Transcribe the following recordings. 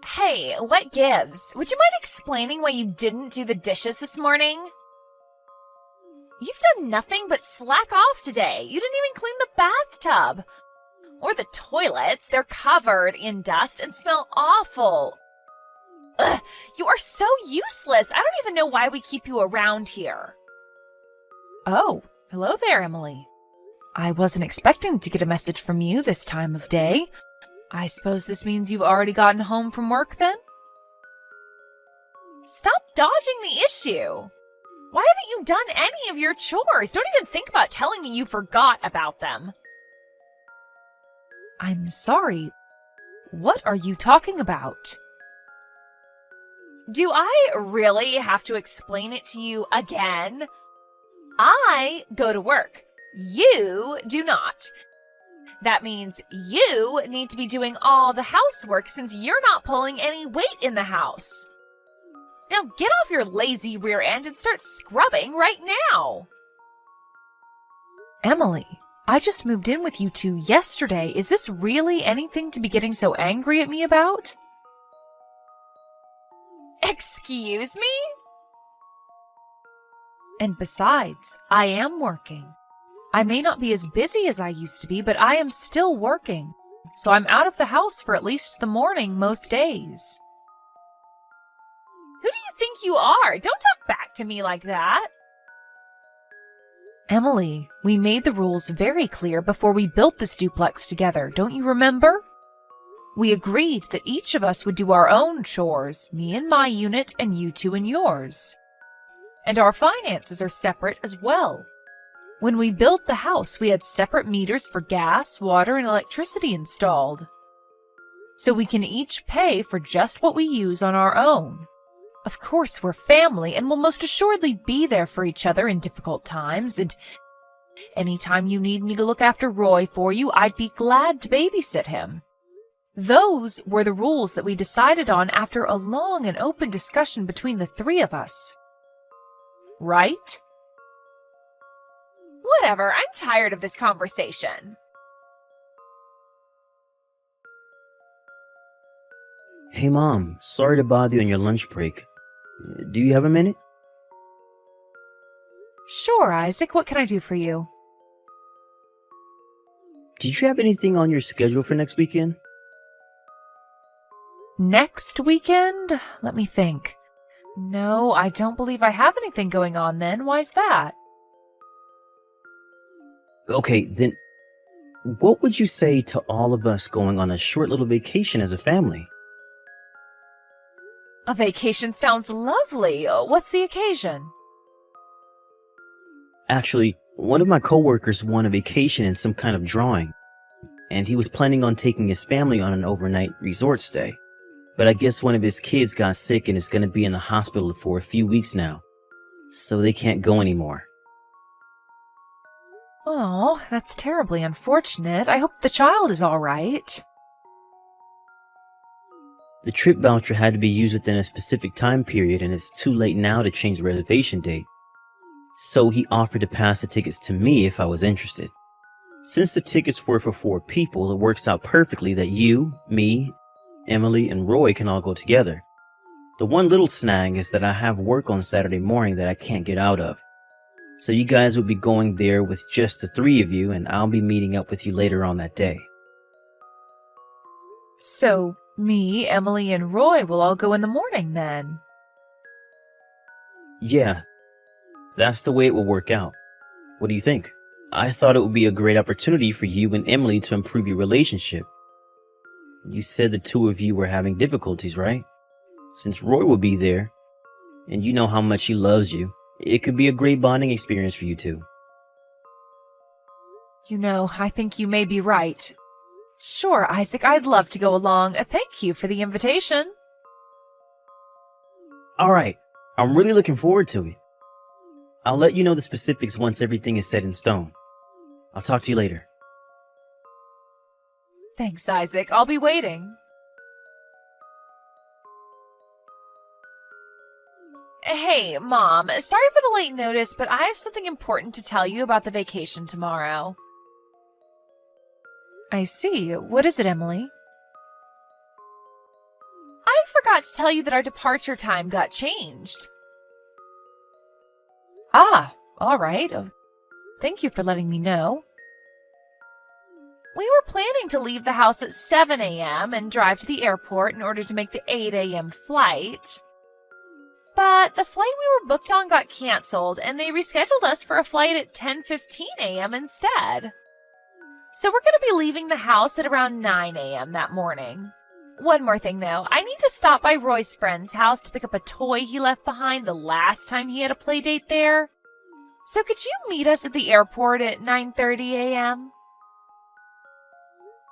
Hey, what gives? Would you mind explaining why you didn't do the dishes this morning? You've done nothing but slack off today. You didn't even clean the bathtub. Or the toilets. They're covered in dust and smell awful. Ugh, you are so useless. I don't even know why we keep you around here. Oh, hello there, Emily. I wasn't expecting to get a message from you this time of day. I suppose this means you've already gotten home from work then? Stop dodging the issue. Why haven't you done any of your chores? Don't even think about telling me you forgot about them. I'm sorry. What are you talking about? Do I really have to explain it to you again? I go to work. You do not. That means you need to be doing all the housework since you're not pulling any weight in the house. Now get off your lazy rear end and start scrubbing right now. Emily, I just moved in with you two yesterday. Is this really anything to be getting so angry at me about? Excuse me? And besides, I am working. I may not be as busy as I used to be, but I am still working. So I'm out of the house for at least the morning most days. Who do you think you are? Don't talk back to me like that. Emily, we made the rules very clear before we built this duplex together, don't you remember? We agreed that each of us would do our own chores, me in my unit and you two in yours. And our finances are separate as well. When we built the house, we had separate meters for gas, water, and electricity installed. So we can each pay for just what we use on our own. Of course, we're family and will most assuredly be there for each other in difficult times, and anytime you need me to look after Roy for you, I'd be glad to babysit him. Those were the rules that we decided on after a long and open discussion between the three of us. Right? Whatever, I'm tired of this conversation. Hey Mom, sorry to bother you on your lunch break. Do you have a minute? Sure, Isaac, what can I do for you? Did you have anything on your schedule for next weekend? Next weekend? Let me think. No, I don't believe I have anything going on then. Why's that? Okay, then what would you say to all of us going on a short little vacation as a family? A vacation sounds lovely. What's the occasion? Actually, one of my coworkers won a vacation in some kind of drawing, and he was planning on taking his family on an overnight resort stay. But I guess one of his kids got sick and is going to be in the hospital for a few weeks now, so they can't go anymore. Oh, that's terribly unfortunate. I hope the child is all right. The trip voucher had to be used within a specific time period, and it's too late now to change the reservation date. So he offered to pass the tickets to me if I was interested. Since the tickets were for 4 people, it works out perfectly that you, me, Emily, and Roy can all go together. The one little snag is that I have work on Saturday morning that I can't get out of. So you guys will be going there with just the 3 of you, and I'll be meeting up with you later on that day. So, me, Emily, and Roy will all go in the morning then? Yeah, that's the way it will work out. What do you think? I thought it would be a great opportunity for you and Emily to improve your relationship. You said the 2 of you were having difficulties, right? Since Roy will be there, and you know how much he loves you, it could be a great bonding experience for you two. You know, I think you may be right. Sure, Isaac, I'd love to go along. Thank you for the invitation. Alright, I'm really looking forward to it. I'll let you know the specifics once everything is set in stone. I'll talk to you later. Thanks, Isaac. I'll be waiting. Hey, Mom. Sorry for the late notice, but I have something important to tell you about the vacation tomorrow. I see. What is it, Emily? I forgot to tell you that our departure time got changed. Ah, all right. Oh, thank you for letting me know. We were planning to leave the house at 7 a.m. and drive to the airport in order to make the 8 a.m. flight. But the flight we were booked on got canceled, and they rescheduled us for a flight at 10:15 a.m. instead. So we're going to be leaving the house at around 9 a.m. that morning. One more thing, though. I need to stop by Roy's friend's house to pick up a toy he left behind the last time he had a play date there. So could you meet us at the airport at 9:30 a.m.?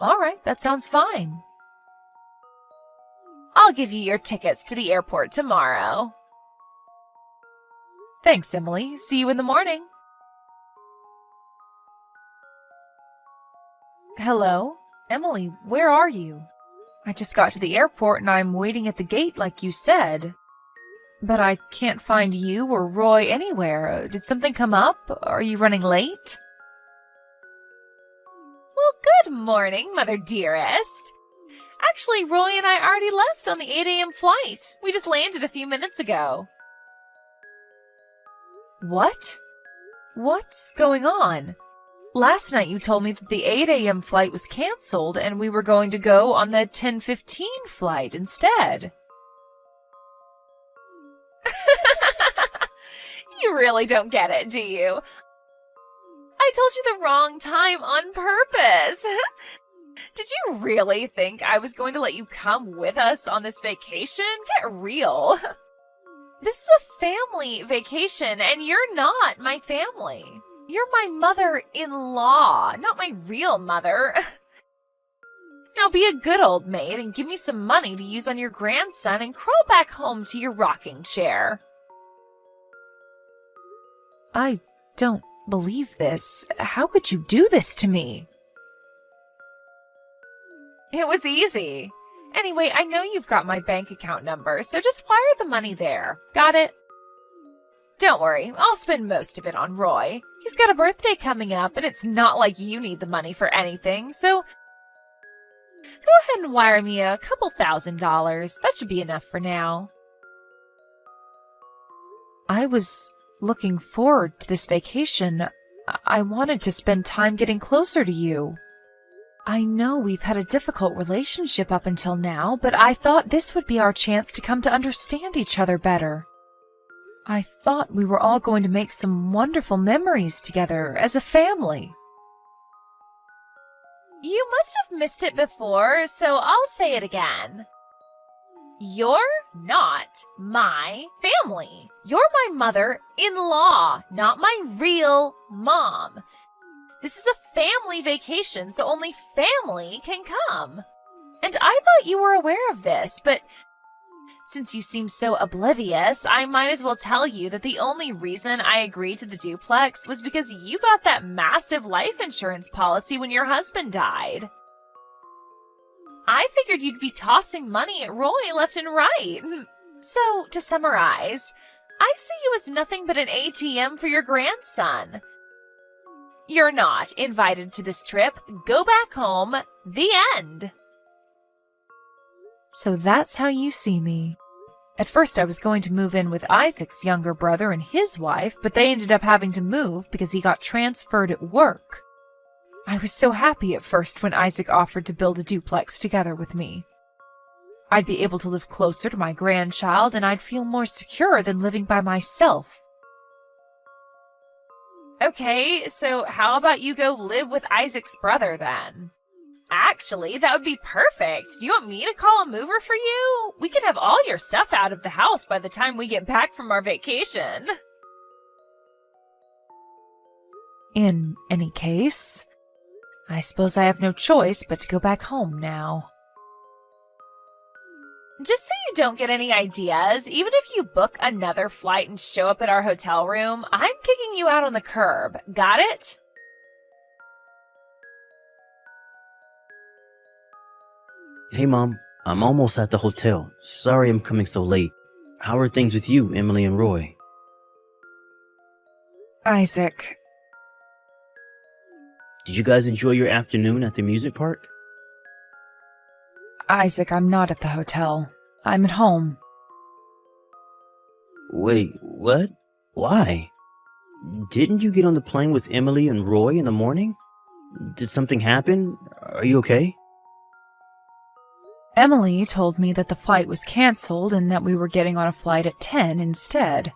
All right, that sounds fine. I'll give you your tickets to the airport tomorrow. Thanks, Emily. See you in the morning. Hello? Emily, where are you? I just got to the airport and I'm waiting at the gate like you said. But I can't find you or Roy anywhere. Did something come up? Are you running late? Well, good morning, Mother Dearest. Actually, Roy and I already left on the 8 a.m. flight. We just landed a few minutes ago. What? What's going on? Last night you told me that the 8 a.m. flight was canceled and we were going to go on the 10:15 flight instead. You really don't get it, do you? I told you the wrong time on purpose. Did you really think I was going to let you come with us on this vacation? Get real. This is a family vacation, and you're not my family. You're my mother-in-law, not my real mother. Now be a good old maid and give me some money to use on your grandson and crawl back home to your rocking chair. I don't believe this. How could you do this to me? It was easy. Anyway, I know you've got my bank account number, so just wire the money there. Got it? Don't worry, I'll spend most of it on Roy. He's got a birthday coming up, and it's not like you need the money for anything, so go ahead and wire me a couple $1,000s. That should be enough for now. I was looking forward to this vacation. I wanted to spend time getting closer to you. I know we've had a difficult relationship up until now, but I thought this would be our chance to come to understand each other better. I thought we were all going to make some wonderful memories together as a family. You must have missed it before, so I'll say it again. You're not my family. You're my mother-in-law, not my real mom. This is a family vacation, so only family can come. And I thought you were aware of this, but since you seem so oblivious, I might as well tell you that the only reason I agreed to the duplex was because you got that massive life insurance policy when your husband died. I figured you'd be tossing money at Roy left and right. So, to summarize, I see you as nothing but an ATM for your grandson. You're not invited to this trip. Go back home. The end. So that's how you see me. At first I was going to move in with Isaac's younger brother and his wife, but they ended up having to move because he got transferred at work. I was so happy at first when Isaac offered to build a duplex together with me. I'd be able to live closer to my grandchild and I'd feel more secure than living by myself. Okay, so how about you go live with Isaac's brother then? Actually, that would be perfect. Do you want me to call a mover for you? We can have all your stuff out of the house by the time we get back from our vacation. In any case, I suppose I have no choice but to go back home now. Just so you don't get any ideas, even if you book another flight and show up at our hotel room, I'm kicking you out on the curb. Got it? Hey, Mom. I'm almost at the hotel. Sorry I'm coming so late. How are things with you, Emily and Roy? Isaac. Did you guys enjoy your afternoon at the amusement park? Isaac, I'm not at the hotel. I'm at home. Wait, what? Why? Didn't you get on the plane with Emily and Roy in the morning? Did something happen? Are you okay? Emily told me that the flight was canceled and that we were getting on a flight at 10 instead.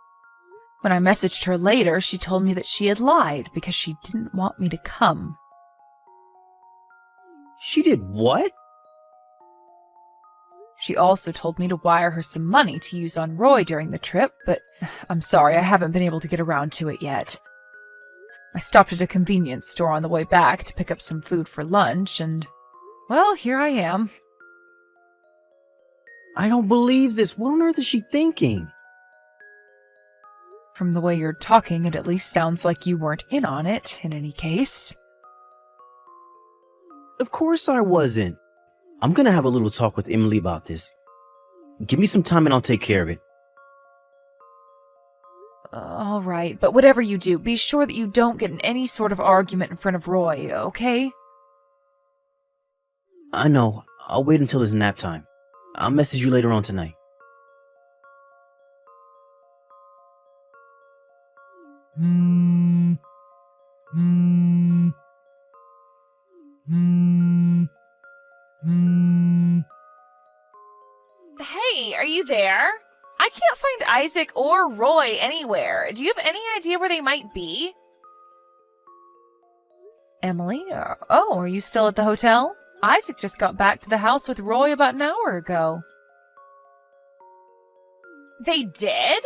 When I messaged her later, she told me that she had lied because she didn't want me to come. She did what? She also told me to wire her some money to use on Roy during the trip, but I'm sorry, I haven't been able to get around to it yet. I stopped at a convenience store on the way back to pick up some food for lunch, and, well, here I am. I don't believe this. What on earth is she thinking? From the way you're talking, it at least sounds like you weren't in on it, in any case. Of course I wasn't. I'm gonna have a little talk with Emily about this. Give me some time and I'll take care of it. All right, but whatever you do, be sure that you don't get in any sort of argument in front of Roy, okay? I know. I'll wait until it's nap time. I'll message you later on tonight. Hey, are you there? I can't find Isaac or Roy anywhere. Do you have any idea where they might be? Emily? Oh, are you still at the hotel? Isaac just got back to the house with Roy about an hour ago. They did?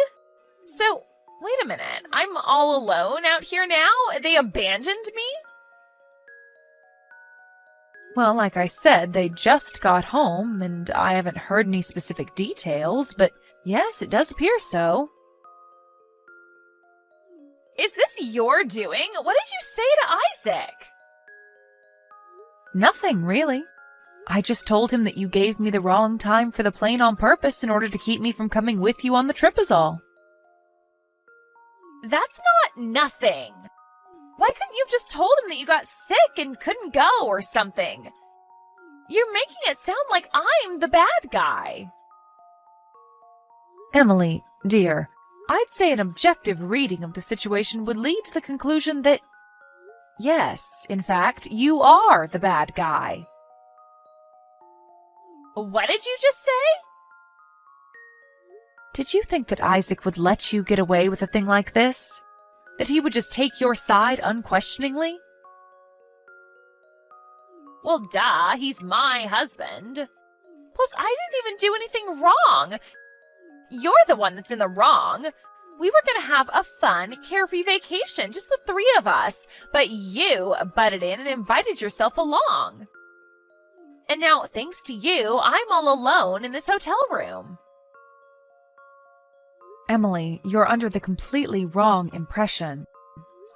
So, wait a minute. I'm all alone out here now? They abandoned me? Well, like I said, they just got home, and I haven't heard any specific details, but yes, it does appear so. Is this your doing? What did you say to Isaac? Nothing, really. I just told him that you gave me the wrong time for the plane on purpose in order to keep me from coming with you on the trip is all. That's not nothing. Why couldn't you have just told him that you got sick and couldn't go or something? You're making it sound like I'm the bad guy. Emily, dear, I'd say an objective reading of the situation would lead to the conclusion that, yes, in fact, you are the bad guy. What did you just say? Did you think that Isaac would let you get away with a thing like this? That he would just take your side unquestioningly? Well, duh, he's my husband. Plus, I didn't even do anything wrong. You're the one that's in the wrong. We were going to have a fun, carefree vacation, just the three of us, but you butted in and invited yourself along. And now, thanks to you, I'm all alone in this hotel room. Emily, you're under the completely wrong impression.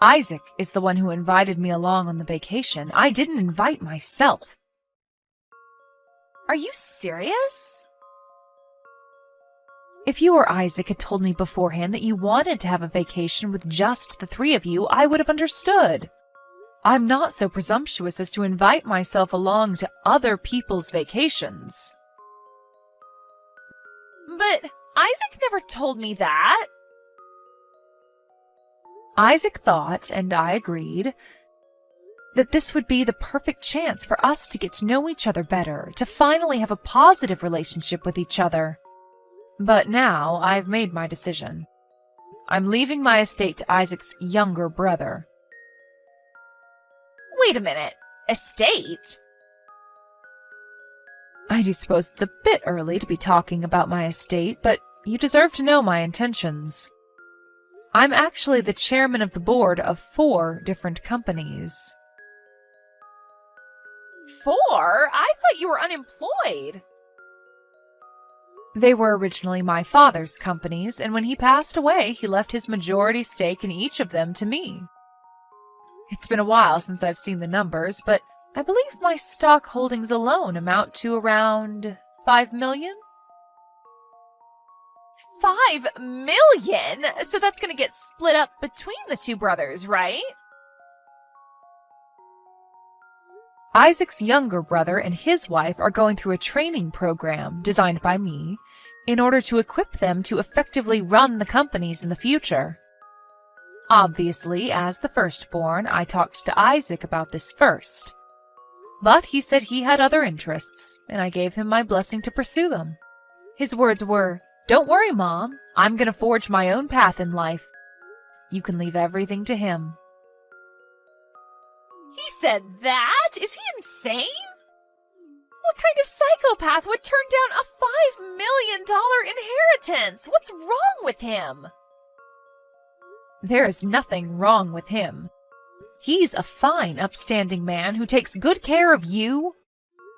Isaac is the one who invited me along on the vacation. I didn't invite myself. Are you serious? If you or Isaac had told me beforehand that you wanted to have a vacation with just the three of you, I would have understood. I'm not so presumptuous as to invite myself along to other people's vacations. But Isaac never told me that. Isaac thought, and I agreed, that this would be the perfect chance for us to get to know each other better, to finally have a positive relationship with each other. But now I've made my decision. I'm leaving my estate to Isaac's younger brother. Wait a minute. Estate? I do suppose it's a bit early to be talking about my estate, but you deserve to know my intentions. I'm actually the chairman of the board of 4 different companies. 4? I thought you were unemployed. They were originally my father's companies, and when he passed away, he left his majority stake in each of them to me. It's been a while since I've seen the numbers, but I believe my stock holdings alone amount to around 5 million? 5 million? So that's going to get split up between the 2 brothers, right? Isaac's younger brother and his wife are going through a training program designed by me in order to equip them to effectively run the companies in the future. Obviously, as the firstborn, I talked to Isaac about this first. But he said he had other interests, and I gave him my blessing to pursue them. His words were, "Don't worry, Mom. I'm going to forge my own path in life. You can leave everything to him." He said that? Is he insane? What kind of psychopath would turn down a $5 million inheritance? What's wrong with him? There is nothing wrong with him. He's a fine, upstanding man who takes good care of you,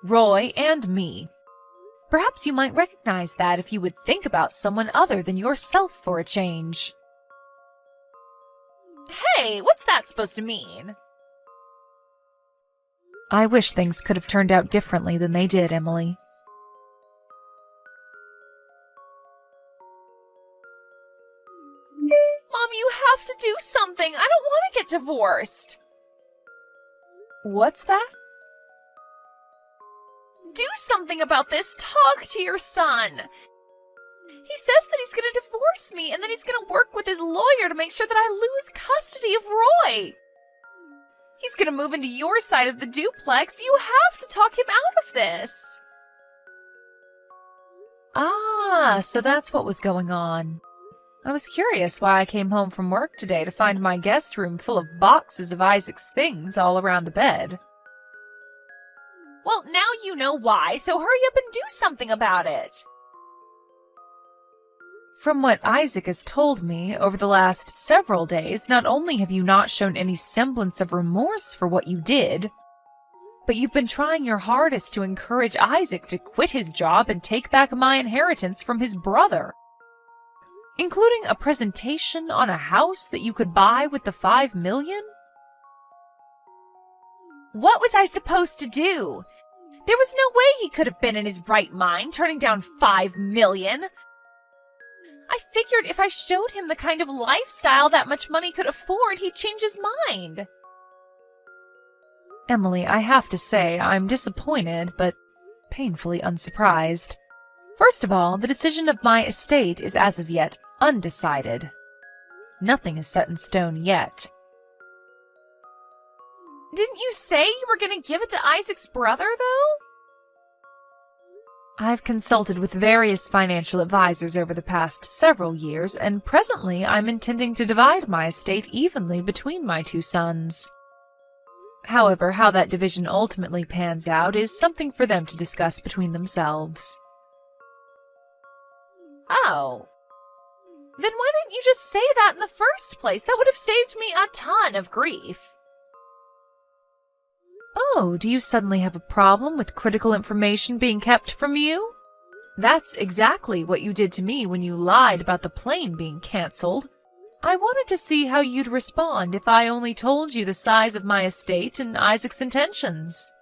Roy, and me. Perhaps you might recognize that if you would think about someone other than yourself for a change. Hey, what's that supposed to mean? I wish things could have turned out differently than they did, Emily. Mom, you have to do something. I don't want to get divorced. What's that? Do something about this. Talk to your son. He says that he's going to divorce me and then he's going to work with his lawyer to make sure that I lose custody of Roy. He's going to move into your side of the duplex. You have to talk him out of this. Ah, so that's what was going on. I was curious why I came home from work today to find my guest room full of boxes of Isaac's things all around the bed. Well, now you know why, so hurry up and do something about it. From what Isaac has told me over the last several days, not only have you not shown any semblance of remorse for what you did, but you've been trying your hardest to encourage Isaac to quit his job and take back my inheritance from his brother, including a presentation on a house that you could buy with the $5 million? What was I supposed to do? There was no way he could have been in his right mind turning down $5 million. I figured if I showed him the kind of lifestyle that much money could afford, he'd change his mind. Emily, I have to say I'm disappointed, but painfully unsurprised. First of all, the decision of my estate is as of yet undecided. Nothing is set in stone yet. Didn't you say you were going to give it to Isaac's brother, though? I've consulted with various financial advisors over the past several years, and presently I'm intending to divide my estate evenly between my two sons. However, how that division ultimately pans out is something for them to discuss between themselves. Oh. Then why didn't you just say that in the first place? That would have saved me a ton of grief. Oh, do you suddenly have a problem with critical information being kept from you? That's exactly what you did to me when you lied about the plane being cancelled. I wanted to see how you'd respond if I only told you the size of my estate and Isaac's intentions.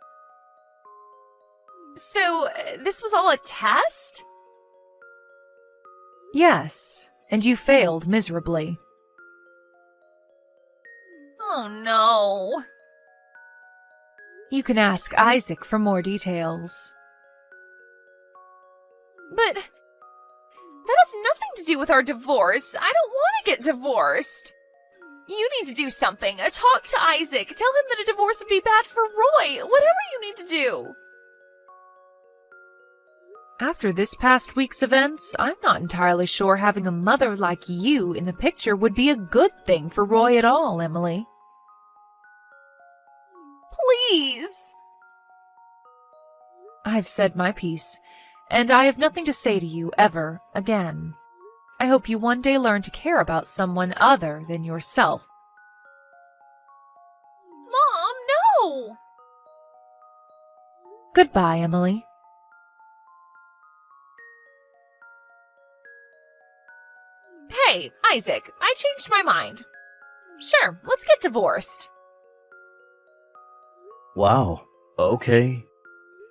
So, this was all a test? Yes, and you failed miserably. Oh no. You can ask Isaac for more details. But that has nothing to do with our divorce. I don't want to get divorced. You need to do something. Talk to Isaac. Tell him that a divorce would be bad for Roy. Whatever you need to do. After this past week's events, I'm not entirely sure having a mother like you in the picture would be a good thing for Roy at all, Emily. Please. I've said my piece, and I have nothing to say to you ever again. I hope you one day learn to care about someone other than yourself. Mom, no! Goodbye, Emily. Hey, Isaac, I changed my mind. Sure, let's get divorced. Wow. Okay.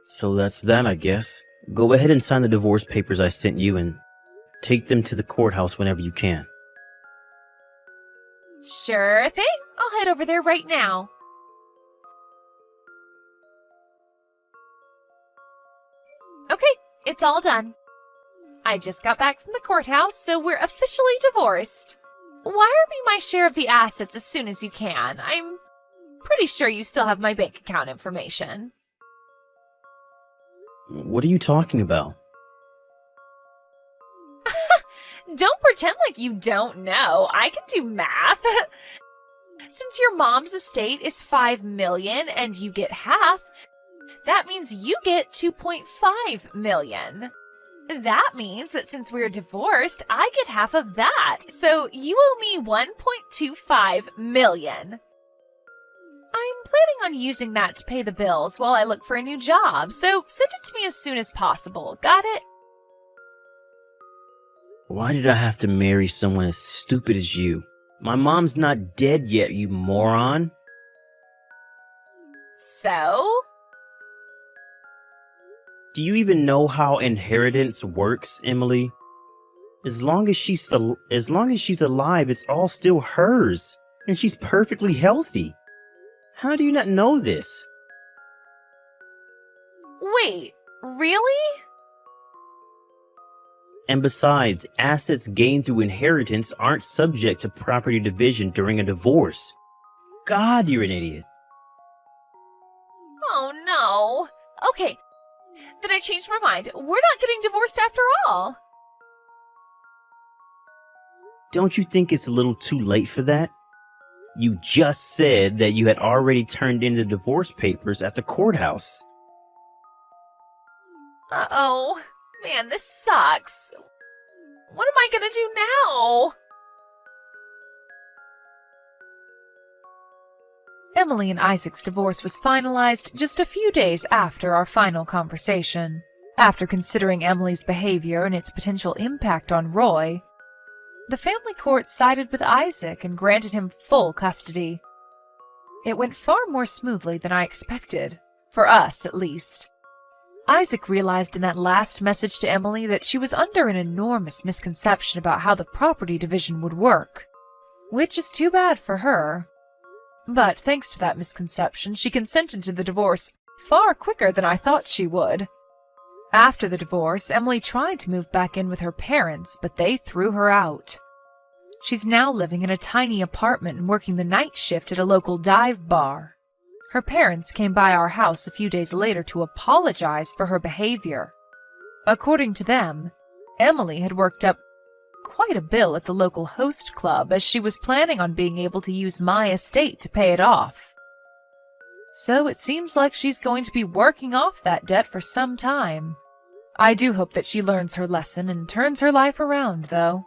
So that's that, I guess. Go ahead and sign the divorce papers I sent you and take them to the courthouse whenever you can. Sure thing. I'll head over there right now. Okay, it's all done. I just got back from the courthouse, so we're officially divorced. Wire me my share of the assets as soon as you can. I'm pretty sure you still have my bank account information. What are you talking about? Don't pretend like you don't know. I can do math. Since your mom's estate is $5 million and you get half, that means you get $2.5 million. That means that since we're divorced, I get half of that. So you owe me $1.25 million. I'm planning on using that to pay the bills while I look for a new job, so send it to me as soon as possible. Got it? Why did I have to marry someone as stupid as you? My mom's not dead yet, you moron. So? Do you even know how inheritance works, Emily? As long as she's alive, it's all still hers, and she's perfectly healthy. How do you not know this? Wait, really? And besides, assets gained through inheritance aren't subject to property division during a divorce. God, you're an idiot. Oh no. Okay, then I changed my mind. We're not getting divorced after all. Don't you think it's a little too late for that? You just said that you had already turned in the divorce papers at the courthouse. Uh-oh. Man, this sucks. What am I gonna do now? Emily and Isaac's divorce was finalized just a few days after our final conversation. After considering Emily's behavior and its potential impact on Roy, the family court sided with Isaac and granted him full custody. It went far more smoothly than I expected, for us at least. Isaac realized in that last message to Emily that she was under an enormous misconception about how the property division would work, which is too bad for her. But thanks to that misconception, she consented to the divorce far quicker than I thought she would. After the divorce, Emily tried to move back in with her parents, but they threw her out. She's now living in a tiny apartment and working the night shift at a local dive bar. Her parents came by our house a few days later to apologize for her behavior. According to them, Emily had worked up quite a bill at the local host club as she was planning on being able to use my estate to pay it off. So it seems like she's going to be working off that debt for some time. I do hope that she learns her lesson and turns her life around, though.